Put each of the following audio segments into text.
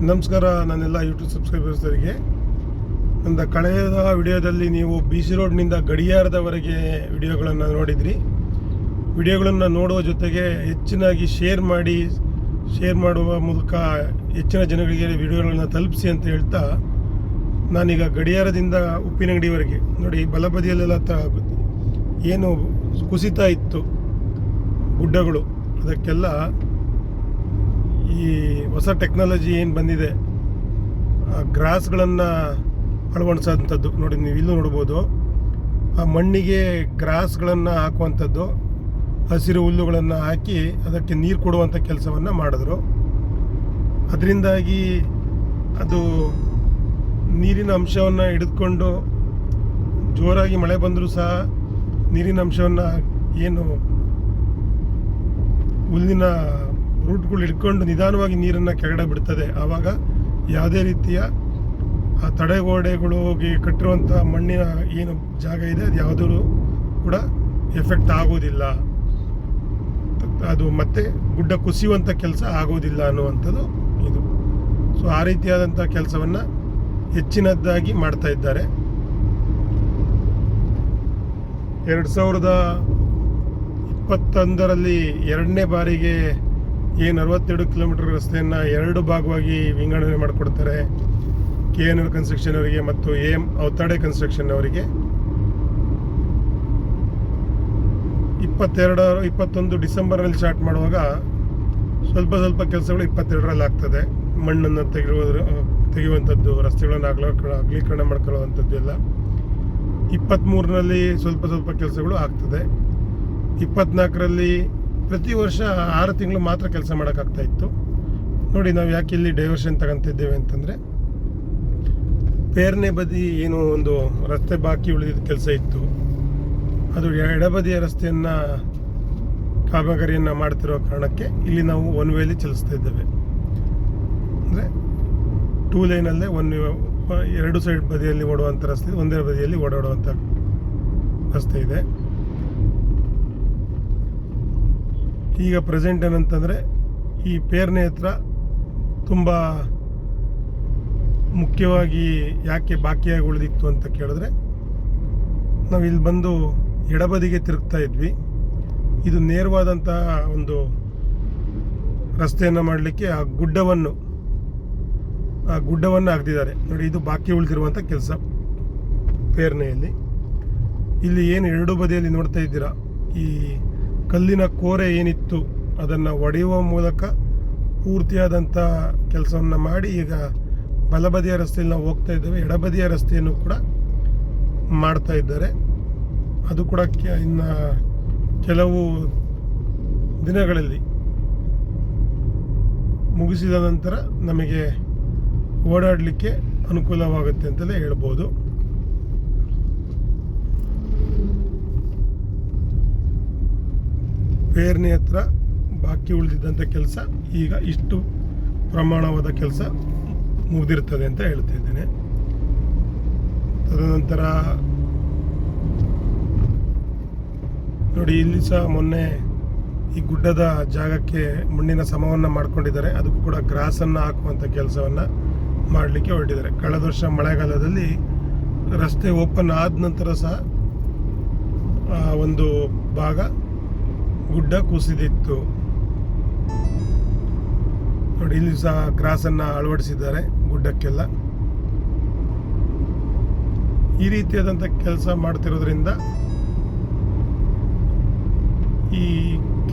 ನಮಸ್ಕಾರ ನನ್ನೆಲ್ಲ ಯೂಟ್ಯೂಬ್ ಸಬ್ಸ್ಕ್ರೈಬರ್ಸ್ಗಳಿಗೆ. ನನ್ನ ಕಳೆದ ವಿಡಿಯೋದಲ್ಲಿ ನೀವು BC ರೋಡ್ನಿಂದ ಗಡಿಯಾರದವರೆಗೆ ವಿಡಿಯೋಗಳನ್ನು ನೋಡಿದ್ರಿ. ವಿಡಿಯೋಗಳನ್ನು ನೋಡುವ ಜೊತೆಗೆ ಹೆಚ್ಚಿನಾಗಿ ಶೇರ್ ಮಾಡುವ ಮೂಲಕ ಹೆಚ್ಚಿನ ಜನಗಳಿಗೆ ವಿಡಿಯೋಗಳನ್ನು ತಲುಪಿಸಿ ಅಂತ ಹೇಳ್ತಾ ನಾನೀಗ ಗಡಿಯಾರದಿಂದ ಉಪ್ಪಿನಂಗಡಿವರೆಗೆ ನೋಡಿ, ಬಲಬದಿಯಲ್ಲೆಲ್ಲ ಏನು ಕುಸಿತ ಇತ್ತು ಗುಡ್ಡಗಳು, ಅದಕ್ಕೆಲ್ಲ ಈ ಹೊಸ ಟೆಕ್ನಾಲಜಿ ಏನು ಬಂದಿದೆ ಆ ಗ್ರಾಸ್ಗಳನ್ನು ಅಳವಡಿಸೋಂಥದ್ದು ನೋಡಿ. ನೀವು ಇಲ್ಲೂ ನೋಡ್ಬೋದು, ಆ ಮಣ್ಣಿಗೆ ಗ್ರಾಸ್ಗಳನ್ನು ಹಾಕುವಂಥದ್ದು, ಹಸಿರು ಹುಲ್ಲುಗಳನ್ನು ಹಾಕಿ ಅದಕ್ಕೆ ನೀರು ಕೊಡುವಂಥ ಕೆಲಸವನ್ನು ಮಾಡಿದ್ರು. ಅದರಿಂದಾಗಿ ಅದು ನೀರಿನ ಅಂಶವನ್ನು ಹಿಡಿದುಕೊಂಡು ಜೋರಾಗಿ ಮಳೆ ಬಂದರೂ ಸಹ ನೀರಿನ ಅಂಶವನ್ನು ಏನು ಹುಲ್ಲಿನ ರೂಟ್ಗಳು ಹಿಡ್ಕೊಂಡು ನಿಧಾನವಾಗಿ ನೀರನ್ನು ಕೆಳಗಡೆ ಬಿಡ್ತದೆ. ಆವಾಗ ಯಾವುದೇ ರೀತಿಯ ಆ ತಡೆಗೋಡೆಗಳಿಗೆ ಕಟ್ಟಿರುವಂಥ ಮಣ್ಣಿನ ಏನು ಜಾಗ ಇದೆ ಅದು ಯಾವುದೂ ಕೂಡ ಎಫೆಕ್ಟ್ ಆಗೋದಿಲ್ಲ, ಅದು ಮತ್ತೆ ಗುಡ್ಡ ಕುಸಿಯುವಂಥ ಕೆಲಸ ಆಗೋದಿಲ್ಲ ಅನ್ನುವಂಥದ್ದು ಇದು. ಸೊ ಆ ರೀತಿಯಾದಂಥ ಕೆಲಸವನ್ನು ಹೆಚ್ಚಿನದ್ದಾಗಿ ಮಾಡ್ತಾ ಇದ್ದಾರೆ. 2021ರಲ್ಲಿ ಎರಡನೇ ಬಾರಿಗೆ ಏನು 62 ಕಿಲೋಮೀಟರ್ ರಸ್ತೆಯನ್ನು 2 ಭಾಗವಾಗಿ ವಿಂಗಡಣೆ ಮಾಡಿಕೊಡ್ತಾರೆ. KNL ಕನ್ಸ್ಟ್ರಕ್ಷನ್ ಅವರಿಗೆ ಮತ್ತು AM ಔತಾಡೆ ಕನ್ಸ್ಟ್ರಕ್ಷನ್ ಅವರಿಗೆ. 21 ಡಿಸೆಂಬರ್ನಲ್ಲಿ ಸ್ಟಾರ್ಟ್ ಮಾಡುವಾಗ ಸ್ವಲ್ಪ ಕೆಲಸಗಳು 22ರಲ್ಲಿ ಆಗ್ತದೆ. ಮಣ್ಣನ್ನು ತೆಗೆಯುವಂಥದ್ದು, ರಸ್ತೆಗಳನ್ನು ಅಗಲೀಕರಣ ಮಾಡ್ಕೊಳ್ಳುವಂಥದ್ದು ಎಲ್ಲ 23ರಲ್ಲಿ ಸ್ವಲ್ಪ ಕೆಲಸಗಳು ಆಗ್ತದೆ. 24ರಲ್ಲಿ ಪ್ರತಿ ವರ್ಷ 6 ತಿಂಗಳು ಮಾತ್ರ ಕೆಲಸ ಮಾಡೋಕ್ಕಾಗ್ತಾ ಇತ್ತು. ನೋಡಿ, ನಾವು ಯಾಕೆ ಇಲ್ಲಿ ಡೈವರ್ಷನ್ ತಗೊಂತಿದ್ದೇವೆ ಅಂತಂದರೆ, ಪೇರ್ನೆ ಬದಿ ಏನು ಒಂದು ರಸ್ತೆ ಬಾಕಿ ಉಳಿದಿದ್ದ ಕೆಲಸ ಇತ್ತು, ಅದು ಎಡಬದಿಯ ರಸ್ತೆಯನ್ನು ಕಾಮಗಾರಿಯನ್ನು ಮಾಡ್ತಿರೋ ಕಾರಣಕ್ಕೆ ಇಲ್ಲಿ ನಾವು ಒನ್ ವೇಲಿ ಚಲಿಸ್ತಾ ಇದ್ದೇವೆ. ಅಂದರೆ 2 ಲೈನಲ್ಲೇ ಎರಡು ಸೈಡ್ ಬದಿಯಲ್ಲಿ ಓಡುವಂಥ ರಸ್ತೆ, ಒಂದೇ ಬದಿಯಲ್ಲಿ ಓಡಾಡುವಂಥ ರಸ್ತೆ ಇದೆ. ಈಗ ಪ್ರೆಸೆಂಟ್ ಏನಂತಂದರೆ, ಈ ಪೇರ್ನೆ ಹತ್ರ ತುಂಬ ಮುಖ್ಯವಾಗಿ ಯಾಕೆ ಬಾಕಿಯಾಗಿ ಉಳಿದಿತ್ತು ಅಂತ ಕೇಳಿದ್ರೆ, ನಾವು ಇಲ್ಲಿ ಬಂದು ಎಡಬದಿಗೆ ತಿರುಗ್ತಾ ಇದ್ವಿ. ಇದು ನೇರವಾದಂಥ ಒಂದು ರಸ್ತೆಯನ್ನು ಮಾಡಲಿಕ್ಕೆ ಆ ಗುಡ್ಡವನ್ನು ಅಗೆದಿದ್ದಾರೆ ನೋಡಿ. ಇದು ಬಾಕಿ ಉಳಿದಿರುವಂಥ ಕೆಲಸ ಪೇರ್ನೆಯಲ್ಲಿ. ಇಲ್ಲಿ ಏನು ಎರಡು ಬದಿಯಲ್ಲಿ ನೋಡ್ತಾ ಇದ್ದೀರಾ, ಈ ಕಲ್ಲಿನ ಕೋರೆ ಏನಿತ್ತು ಅದನ್ನು ಒಡೆಯುವ ಮೂಲಕ ಪೂರ್ತಿಯಾದಂಥ ಕೆಲಸವನ್ನು ಮಾಡಿ ಈಗ ಬಲಬದಿಯ ರಸ್ತೆಯಲ್ಲಿ ನಾವು ಹೋಗ್ತಾ ಇದ್ದೇವೆ. ಎಡಬದಿಯ ರಸ್ತೆಯನ್ನು ಕೂಡ ಮಾಡ್ತಾ ಇದ್ದಾರೆ. ಅದು ಕೂಡ ಇನ್ನು ಕೆಲವು ದಿನಗಳಲ್ಲಿ ಮುಗಿಸಿದ ನಂತರ ನಮಗೆ ಓಡಾಡಲಿಕ್ಕೆ ಅನುಕೂಲವಾಗುತ್ತೆ ಅಂತಲೇ ಹೇಳ್ಬೋದು. ಪೇರ್ನೆ ಹತ್ರ ಬಾಕಿ ಉಳಿದಿದ್ದಂಥ ಕೆಲಸ ಈಗ ಇಷ್ಟು ಪ್ರಮಾಣವಾದ ಕೆಲಸ ಮುಗಿದಿರ್ತದೆ ಅಂತ ಹೇಳ್ತಾ ಇದ್ದೇನೆ. ತದನಂತರ ನೋಡಿ, ಇಲ್ಲಿ ಸಹ ಮೊನ್ನೆ ಈ ಗುಡ್ಡದ ಜಾಗಕ್ಕೆ ಮಣ್ಣಿನ ಸಮವನ್ನು ಮಾಡ್ಕೊಂಡಿದ್ದಾರೆ. ಅದಕ್ಕೂ ಕೂಡ ಗ್ರಾಸನ್ನು ಹಾಕುವಂಥ ಕೆಲಸವನ್ನು ಮಾಡಲಿಕ್ಕೆ ಹೊರಟಿದ್ದಾರೆ. ಕಳೆದ ವರ್ಷ ಮಳೆಗಾಲದಲ್ಲಿ ರಸ್ತೆ ಓಪನ್ ಆದ ನಂತರ ಸಹ ಒಂದು ಭಾಗ ಗುಡ್ಡ ಕುಸಿದಿತ್ತು ನೋಡಿ. ಇಲ್ಲಿ ಸಹ ಗ್ರಾಸನ್ನು ಅಳವಡಿಸಿದ್ದಾರೆ ಗುಡ್ಡಕ್ಕೆಲ್ಲ. ಈ ರೀತಿಯಾದಂಥ ಕೆಲಸ ಮಾಡ್ತಿರೋದ್ರಿಂದ ಈ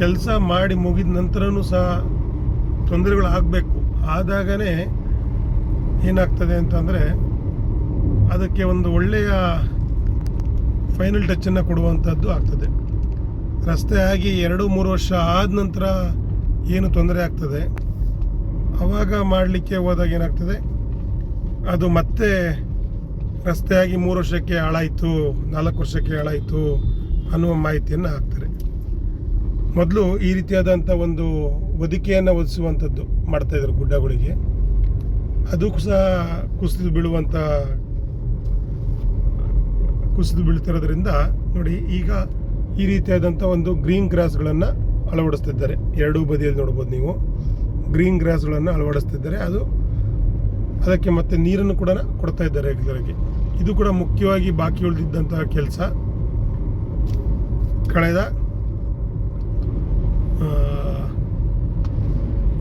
ಕೆಲಸ ಮಾಡಿ ಮುಗಿದ ನಂತರನೂ ಸಹ ತೊಂದರೆಗಳು ಆಗಬೇಕು. ಆದಾಗನೇ ಏನಾಗ್ತದೆ ಅಂತಂದರೆ, ಅದಕ್ಕೆ ಒಂದು ಒಳ್ಳೆಯ ಫೈನಲ್ ಟಚ್ಚನ್ನು ಕೊಡುವಂಥದ್ದು ಆಗ್ತದೆ. ರಸ್ತೆ ಆಗಿ 2-3 ವರ್ಷ ಆದ ನಂತರ ಏನು ತೊಂದರೆ ಆಗ್ತದೆ, ಆವಾಗ ಮಾಡಲಿಕ್ಕೆ ಹೋದಾಗ ಏನಾಗ್ತದೆ, ಅದು ಮತ್ತೆ ರಸ್ತೆಯಾಗಿ 3 ವರ್ಷಕ್ಕೆ ಹಾಳಾಯಿತು, 4 ವರ್ಷಕ್ಕೆ ಹಾಳಾಯಿತು ಅನ್ನುವ ಮಾಹಿತಿಯನ್ನು ಹಾಕ್ತಾರೆ. ಮೊದಲು ಈ ರೀತಿಯಾದಂಥ ಒಂದು ಹೊದಿಕೆಯನ್ನು ಒದಿಸುವಂಥದ್ದು ಮಾಡ್ತಾಯಿದ್ರು ಗುಡ್ಡಗಳಿಗೆ. ಅದು ಸಹ ಕುಸಿದು ಬೀಳ್ತಿರೋದ್ರಿಂದ ನೋಡಿ, ಈಗ ಈ ರೀತಿಯಾದಂಥ ಒಂದು ಗ್ರೀನ್ ಗ್ರಾಸ್ಗಳನ್ನು ಅಳವಡಿಸ್ತಿದ್ದಾರೆ. ಎರಡೂ ಬದಿಯಲ್ಲಿ ನೋಡ್ಬೋದು ನೀವು, ಗ್ರೀನ್ ಗ್ರಾಸ್ಗಳನ್ನು ಅಳವಡಿಸ್ತಿದ್ದಾರೆ. ಅದು ಅದಕ್ಕೆ ಮತ್ತೆ ನೀರನ್ನು ಕೂಡ ಕೊಡ್ತಾ ಇದ್ದಾರೆ ರೆಗ್ಯುಲರಾಗಿ. ಇದು ಕೂಡ ಮುಖ್ಯವಾಗಿ ಬಾಕಿ ಉಳಿದಿದ್ದಂತಹ ಕೆಲಸ. ಕಳೆದ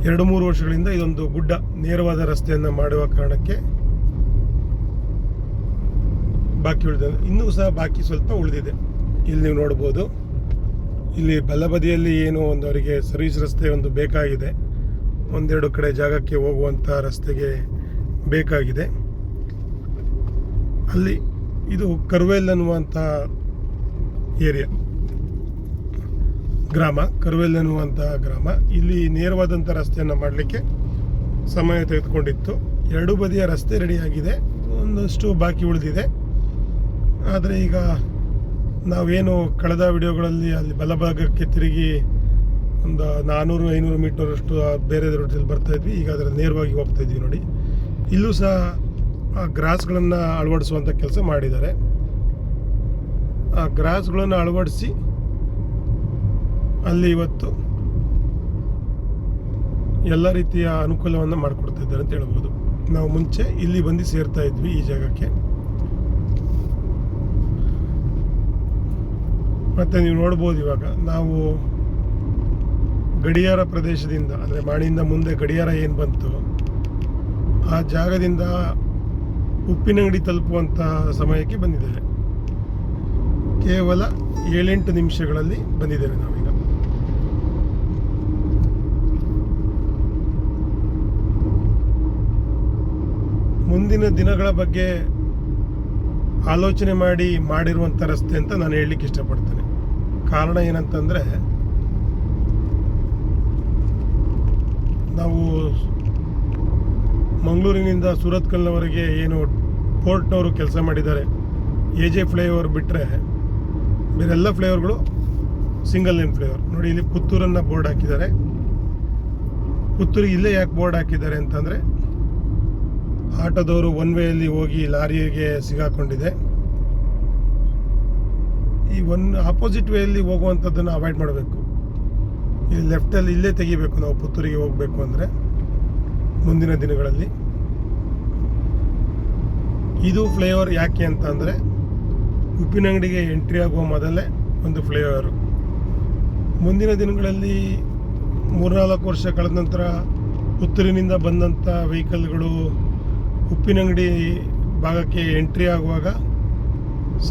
2-3 ವರ್ಷಗಳಿಂದ ಇದೊಂದು ಗುಡ್ಡ ನೇರವಾದ ರಸ್ತೆಯನ್ನು ಮಾಡುವ ಕಾರಣಕ್ಕೆ ಬಾಕಿ ಉಳಿದಿದೆ. ಇನ್ನೂ ಸಹ ಬಾಕಿ ಸ್ವಲ್ಪ ಉಳಿದಿದೆ. ಇಲ್ಲಿ ನೀವು ನೋಡ್ಬೋದು, ಇಲ್ಲಿ ಬಲಬದಿಯಲ್ಲಿ ಏನು ಒಂದು ಅವರಿಗೆ ಸರ್ವಿಸ್ ರಸ್ತೆ ಒಂದು ಬೇಕಾಗಿದೆ, 1-2 ಕಡೆ ಜಾಗಕ್ಕೆ ಹೋಗುವಂಥ ರಸ್ತೆಗೆ ಬೇಕಾಗಿದೆ. ಅಲ್ಲಿ ಇದು ಕರ್ವೇಲ್ ಅನ್ನುವಂಥ ಏರಿಯಾ, ಗ್ರಾಮ, ಕರ್ವೇಲ್ ಅನ್ನುವಂಥ ಗ್ರಾಮ. ಇಲ್ಲಿ ನೇರವಾದಂಥ ರಸ್ತೆಯನ್ನು ಮಾಡಲಿಕ್ಕೆ ಸಮಯ ತೆಗೆದುಕೊಂಡಿತ್ತು. 2 ಬದಿಯ ರಸ್ತೆ ರೆಡಿಯಾಗಿದೆ, ಒಂದಷ್ಟು ಬಾಕಿ ಉಳಿದಿದೆ. ಆದರೆ ಈಗ ನಾವೇನು ಕಳೆದ ವಿಡಿಯೋಗಳಲ್ಲಿ ಅಲ್ಲಿ ಬಲಭಾಗಕ್ಕೆ ತಿರುಗಿ ಒಂದು 400-500 ಮೀಟರಷ್ಟು ಬೇರೆ ರೋಡಲ್ಲಿ ಬರ್ತಾಯಿದ್ವಿ. ಈಗ ಅದರ ನೇರವಾಗಿ ಹೋಗ್ತಾ ಇದ್ವಿ ನೋಡಿ. ಇಲ್ಲೂ ಸಹ ಆ ಗ್ರಾಸ್ಗಳನ್ನು ಅಳವಡಿಸುವಂಥ ಕೆಲಸ ಮಾಡಿದ್ದಾರೆ. ಆ ಗ್ರಾಸ್ಗಳನ್ನು ಅಳವಡಿಸಿ ಅಲ್ಲಿ ಇವತ್ತು ಎಲ್ಲ ರೀತಿಯ ಅನುಕೂಲವನ್ನು ಮಾಡಿಕೊಡ್ತಾ ಇದ್ದಾರೆ ಅಂತ ಹೇಳ್ಬೋದು. ನಾವು ಮುಂಚೆ ಇಲ್ಲಿ ಬಂದು ಸೇರ್ತಾ ಇದ್ವಿ ಈ ಜಾಗಕ್ಕೆ. ಮತ್ತು ನೀವು ನೋಡ್ಬೋದು, ಇವಾಗ ನಾವು ಗಡಿಯಾರ ಪ್ರದೇಶದಿಂದ, ಅಂದರೆ ಮಾಣಿಯಿಂದ ಮುಂದೆ ಗಡಿಯಾರ ಏನು ಬಂತು ಆ ಜಾಗದಿಂದ ಉಪ್ಪಿನಂಗಡಿ ತಲುಪುವಂಥ ಸಮಯಕ್ಕೆ ಬಂದಿದ್ದೇವೆ. ಕೇವಲ 7-8 ನಿಮಿಷಗಳಲ್ಲಿ ಬಂದಿದ್ದೇವೆ ನಾವೀಗ. ಮುಂದಿನ ದಿನಗಳ ಬಗ್ಗೆ ಆಲೋಚನೆ ಮಾಡಿರುವಂಥ ರಸ್ತೆ ಅಂತ ನಾನು ಹೇಳಲಿಕ್ಕೆ ಇಷ್ಟಪಡ್ತೇನೆ. ಕಾರಣ ಏನಂತಂದರೆ, ನಾವು ಮಂಗಳೂರಿನಿಂದ ಸೂರತ್ಕಲ್ನವರೆಗೆ ಏನು ಪೋರ್ಟ್ನವರು ಕೆಲಸ ಮಾಡಿದ್ದಾರೆ, AJ ಫ್ಲೈಓವರ್ ಬಿಟ್ಟರೆ ಬೇರೆಲ್ಲ ಫ್ಲೈಓವರ್ಗಳು ಸಿಂಗಲ್ ಲೇನ್ ಫ್ಲೈಓವರ್. ನೋಡಿ, ಇಲ್ಲಿ ಪುತ್ತೂರನ್ನು ಬೋರ್ಡ್ ಹಾಕಿದ್ದಾರೆ. ಪುತ್ತೂರಿಗೆ ಇಲ್ಲೇ ಯಾಕೆ ಬೋರ್ಡ್ ಹಾಕಿದ್ದಾರೆ ಅಂತಂದರೆ, ಆಟೋದವರು ಒನ್ ವೇಯಲ್ಲಿ ಹೋಗಿ ಲಾರಿಗೆ ಸಿಗಾಕೊಂಡಿದೆ. ಈ ಆಪೋಸಿಟ್ ವೇಯಲ್ಲಿ ಹೋಗುವಂಥದ್ದನ್ನು ಅವಾಯ್ಡ್ ಮಾಡಬೇಕು. ಈ ಲೆಫ್ಟಲ್ಲಿ ಇಲ್ಲೇ ತೆಗಿಬೇಕು ನಾವು ಪುತ್ತೂರಿಗೆ ಹೋಗಬೇಕು ಅಂದರೆ ಮುಂದಿನ ದಿನಗಳಲ್ಲಿ. ಇದು ಫ್ಲೈಓವರ್ ಯಾಕೆ ಅಂತ ಅಂದರೆ, ಉಪ್ಪಿನಂಗಡಿಗೆ ಎಂಟ್ರಿ ಆಗುವ ಮೊದಲೇ ಒಂದು ಫ್ಲೈಓವರು. ಮುಂದಿನ ದಿನಗಳಲ್ಲಿ 3-4 ವರ್ಷ ಕಳೆದ ನಂತರ ಪುತ್ತೂರಿನಿಂದ ಬಂದಂಥ ವೆಹಿಕಲ್ಗಳು ಉಪ್ಪಿನಂಗಡಿ ಭಾಗಕ್ಕೆ ಎಂಟ್ರಿ ಆಗುವಾಗ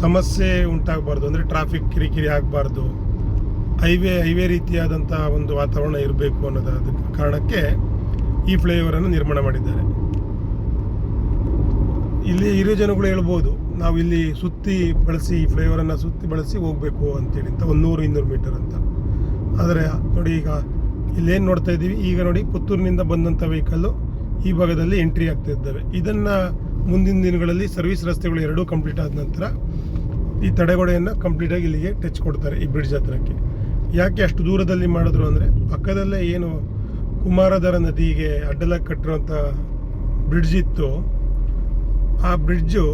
ಸಮಸ್ಯೆ ಉಂಟಾಗಬಾರ್ದು, ಅಂದರೆ ಟ್ರಾಫಿಕ್ ಕಿರಿಕಿರಿ ಆಗಬಾರ್ದು, ಹೈವೇ ರೀತಿಯಾದಂಥ ಒಂದು ವಾತಾವರಣ ಇರಬೇಕು ಅನ್ನೋದು ಕಾರಣಕ್ಕೆ ಈ ಫ್ಲೈಓವರನ್ನು ನಿರ್ಮಾಣ ಮಾಡಿದ್ದಾರೆ. ಇಲ್ಲಿ ಹಿರಿಯ ಜನಗಳು ಹೇಳ್ಬೋದು, ನಾವು ಇಲ್ಲಿ ಸುತ್ತಿ ಬಳಸಿ ಈ ಫ್ಲೈಓವರನ್ನು ಸುತ್ತಿ ಬಳಸಿ ಹೋಗಬೇಕು ಅಂತೇಳಿ ಅಂತ 100-200 ಮೀಟರ್ ಅಂತ. ಆದರೆ ನೋಡಿ, ಈಗ ಇಲ್ಲೇನು ನೋಡ್ತಾ ಇದ್ದೀವಿ, ಈಗ ನೋಡಿ ಪುತ್ತೂರಿನಿಂದ ಬಂದಂಥ ವೆಹಿಕಲ್ಲು ಈ ಭಾಗದಲ್ಲಿ ಎಂಟ್ರಿ ಆಗ್ತಾ ಇದ್ದಾವೆ. ಇದನ್ನು ಮುಂದಿನ ದಿನಗಳಲ್ಲಿ ಸರ್ವಿಸ್ ರಸ್ತೆಗಳು ಎರಡೂ ಕಂಪ್ಲೀಟ್ ಆದ ನಂತರ ಈ ತಡೆಗೋಡೆಯನ್ನು ಕಂಪ್ಲೀಟಾಗಿ ಇಲ್ಲಿಗೆ ಟಚ್ ಕೊಡ್ತಾರೆ, ಈ ಬ್ರಿಡ್ಜ್ ಹತ್ರಕ್ಕೆ. ಯಾಕೆ ಅಷ್ಟು ದೂರದಲ್ಲಿ ಮಾಡಿದ್ರು ಅಂದರೆ, ಪಕ್ಕದಲ್ಲೇ ಏನು ಕುಮಾರಧಾರ ನದಿಗೆ ಅಡ್ಡಲಾಗಿ ಕಟ್ಟಿರುವಂಥ ಬ್ರಿಡ್ಜ್ ಇತ್ತು, ಆ ಬ್ರಿಡ್ಜು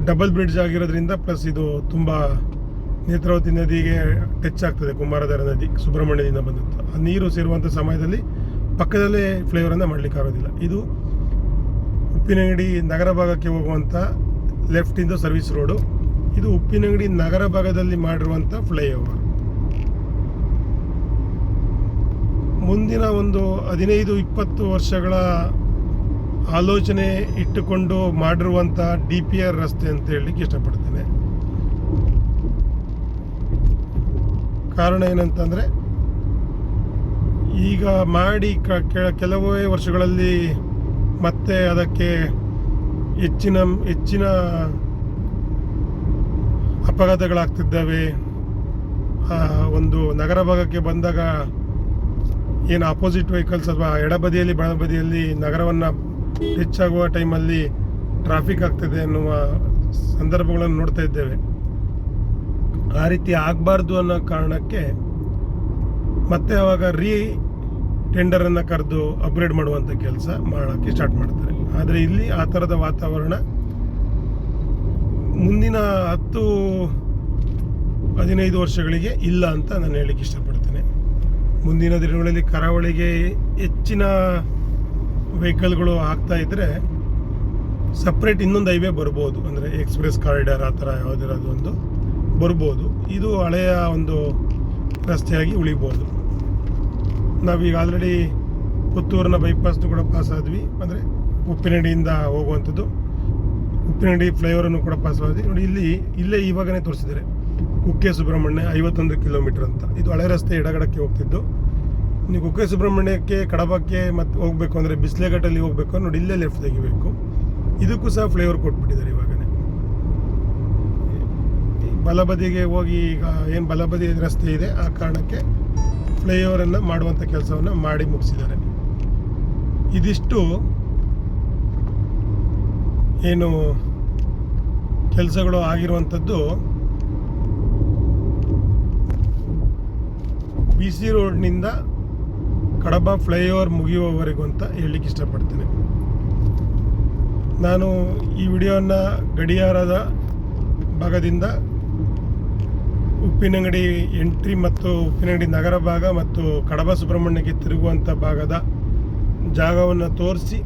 ಡಬಲ್ ಬ್ರಿಡ್ಜ್ ಆಗಿರೋದ್ರಿಂದ, ಪ್ಲಸ್ ಇದು ತುಂಬ ನೇತ್ರಾವತಿ ನದಿಗೆ ಟಚ್ ಆಗ್ತದೆ, ಕುಮಾರಧಾರ ನದಿ ಸುಬ್ರಹ್ಮಣ್ಯದಿಂದ ಬಂದಂಥ ಆ ನೀರು ಸೇರುವಂಥ ಸಮಯದಲ್ಲಿ ಪಕ್ಕದಲ್ಲೇ ಫ್ಲೈಓವರನ್ನು ಮಾಡಲಿಕ್ಕಾಗೋದಿಲ್ಲ. ಇದು ಉಪ್ಪಿನಂಗಡಿ ನಗರ ಭಾಗಕ್ಕೆ ಹೋಗುವಂಥ ಲೆಫ್ಟಿಂದ ಸರ್ವಿಸ್ ರೋಡು. ಇದು ಉಪ್ಪಿನಂಗಡಿ ನಗರ ಭಾಗದಲ್ಲಿ ಮಾಡಿರುವಂಥ ಫ್ಲೈಓವರ್. ಮುಂದಿನ ಒಂದು 15-20 ವರ್ಷಗಳ ಆಲೋಚನೆ ಇಟ್ಟುಕೊಂಡು ಮಾಡಿರುವಂಥ DPR ರಸ್ತೆ ಅಂತ ಹೇಳಲಿಕ್ಕೆ ಇಷ್ಟಪಡ್ತೇನೆ. ಕಾರಣ ಏನಂತಂದರೆ, ಈಗ ಮಾಡಿ ಕೆಲವೇ ವರ್ಷಗಳಲ್ಲಿ ಮತ್ತೆ ಅದಕ್ಕೆ ಹೆಚ್ಚಿನ ಅಪಘಾತಗಳಾಗ್ತಿದ್ದಾವೆ. ಒಂದು ನಗರ ಭಾಗಕ್ಕೆ ಬಂದಾಗ ಏನು ಆಪೋಸಿಟ್ ವೆಹಿಕಲ್ಸ್ ಅಥವಾ ಎಡಬದಿಯಲ್ಲಿ ಬಲಬದಿಯಲ್ಲಿ ನಗರವನ್ನು ಹೆಚ್ಚಾಗುವ ಟೈಮಲ್ಲಿ ಟ್ರಾಫಿಕ್ ಆಗ್ತದೆ ಅನ್ನುವ ಸಂದರ್ಭಗಳನ್ನು ನೋಡ್ತಾ ಇದ್ದೇವೆ. ಆ ರೀತಿ ಆಗಬಾರ್ದು ಅನ್ನೋ ಕಾರಣಕ್ಕೆ ಮತ್ತೆ ಆವಾಗ ಟೆಂಡರನ್ನು ಕರೆದು ಅಪ್ಗ್ರೇಡ್ ಮಾಡುವಂಥ ಕೆಲಸ ಮಾಡೋಕ್ಕೆ ಸ್ಟಾರ್ಟ್ ಮಾಡ್ತಾರೆ. ಆದರೆ ಇಲ್ಲಿ ಆ ಥರದ ವಾತಾವರಣ ಮುಂದಿನ 10-15 ವರ್ಷಗಳಿಗೆ ಇಲ್ಲ ಅಂತ ನಾನು ಹೇಳಲಿಕ್ಕೆ ಇಷ್ಟಪಡ್ತೇನೆ. ಮುಂದಿನ ದಿನಗಳಲ್ಲಿ ಕರಾವಳಿಗೆ ಹೆಚ್ಚಿನ ವೆಹಿಕಲ್ಗಳು ಆಗ್ತಾ ಇದ್ದರೆ ಸಪ್ರೇಟ್ ಇನ್ನೊಂದು ಹೈವೇ ಬರ್ಬೋದು, ಅಂದರೆ ಎಕ್ಸ್ಪ್ರೆಸ್ ಕಾರಿಡಾರ್ ಆ ಥರ ಯಾವುದಾದ್ರು ಒಂದು ಬರ್ಬೋದು. ಇದು ಹಳೆಯ ಒಂದು ರಸ್ತೆಯಾಗಿ ಉಳಿಬೋದು. ನಾವೀಗ ಆಲ್ರೆಡಿ ಪುತ್ತೂರಿನ ಬೈಪಾಸ್ನು ಕೂಡ ಪಾಸ್ ಆದ್ವಿ, ಅಂದರೆ ಉಪ್ಪಿನಡಿಯಿಂದ ಹೋಗುವಂಥದ್ದು. ಉಪ್ಪಿನಡಿ ಫ್ಲೈಓವರನ್ನು ಕೂಡ ಪಾಸ್ ಆದ್ವಿ. ನೋಡಿ ಇಲ್ಲೇ ಇವಾಗನೇ ತೋರಿಸಿದ್ದಾರೆ ಕುಕ್ಕೆ ಸುಬ್ರಹ್ಮಣ್ಯ 51 ಕಿಲೋಮೀಟರ್ ಅಂತ. ಇದು ಹಳೆ ರಸ್ತೆ ಎಡಗಡಕ್ಕೆ ಹೋಗ್ತಿದ್ದು. ನೀವು ಕುಕ್ಕೆ ಸುಬ್ರಹ್ಮಣ್ಯಕ್ಕೆ ಕಡಬಕ್ಕೆ ಮತ್ತು ಹೋಗಬೇಕು ಅಂದರೆ ಬಿಸ್ಲೆಘಟ್ಟಲ್ಲಿ ಹೋಗಬೇಕು ನೋಡಿ, ಇಲ್ಲೇ ಲೆಫ್ಟ್ ತೆಗಿಬೇಕು. ಇದಕ್ಕೂ ಸಹ ಫ್ಲೈಓವರ್ ಕೊಟ್ಬಿಟ್ಟಿದ್ದಾರೆ ಇವಾಗನೇ. ಬಲಬದಿಗೆ ಹೋಗಿ ಈಗ ಏನು ಬಲಬದಿ ರಸ್ತೆ ಇದೆ ಆ ಕಾರಣಕ್ಕೆ ಫ್ಲೈಓವರನ್ನು ಮಾಡುವಂಥ ಕೆಲಸವನ್ನು ಮಾಡಿ ಮುಗಿಸಿದ್ದಾರೆ. ಇದಿಷ್ಟು ಏನು ಕೆಲಸಗಳು ಆಗಿರುವಂಥದ್ದು BC ರೋಡ್ನಿಂದ ಕಡಬ ಫ್ಲೈಓವರ್ ಮುಗಿಯುವವರೆಗೂ ಅಂತ ಹೇಳಲಿಕ್ಕೆ ಇಷ್ಟಪಡ್ತೇನೆ. ನಾನು ಈ ವಿಡಿಯೋನ ಗಡಿಯಾರದ ಭಾಗದಿಂದ ಉಪ್ಪಿನಂಗಡಿ ಎಂಟ್ರಿ ಮತ್ತು ಉಪ್ಪಿನಂಗಡಿ ನಗರ ಭಾಗ ಮತ್ತು ಕಡಬ ಸುಬ್ರಹ್ಮಣ್ಯಕ್ಕೆ ತಿರುಗುವಂಥ ಭಾಗದ ಜಾಗವನ್ನು ತೋರಿಸಿ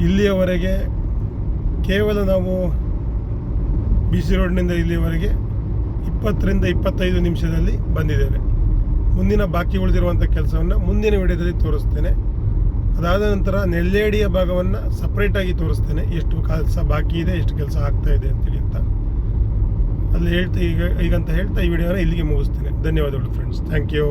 ಇಲ್ಲಿಯವರೆಗೆ ಕೇವಲ ನಾವು BC ರೋಡ್ನಿಂದ ಇಲ್ಲಿಯವರೆಗೆ 20 ರಿಂದ 25 ನಿಮಿಷದಲ್ಲಿ ಬಂದಿದ್ದೇವೆ. ಮುಂದಿನ ಬಾಕಿ ಉಳಿದಿರುವಂಥ ಕೆಲಸವನ್ನು ಮುಂದಿನ ವಿಡಿಯೋದಲ್ಲಿ ತೋರಿಸ್ತೇನೆ. ಅದಾದ ನಂತರ ನೆಲ್ಲೇಡಿಯ ಭಾಗವನ್ನು ಸಪ್ರೇಟಾಗಿ ತೋರಿಸ್ತೇನೆ, ಎಷ್ಟು ಕೆಲಸ ಬಾಕಿ ಇದೆ, ಎಷ್ಟು ಕೆಲಸ ಆಗ್ತಾ ಇದೆ ಅಂತೇಳಿ ಅಂತ ಅಲ್ಲಿ ಈಗಂತ ಹೇಳ್ತಾ ಈ ವಿಡಿಯೋನ ಇಲ್ಲಿಗೆ ಮುಗಿಸ್ತೇನೆ. ಧನ್ಯವಾದಗಳು ಫ್ರೆಂಡ್ಸ್, ಥ್ಯಾಂಕ್ ಯು.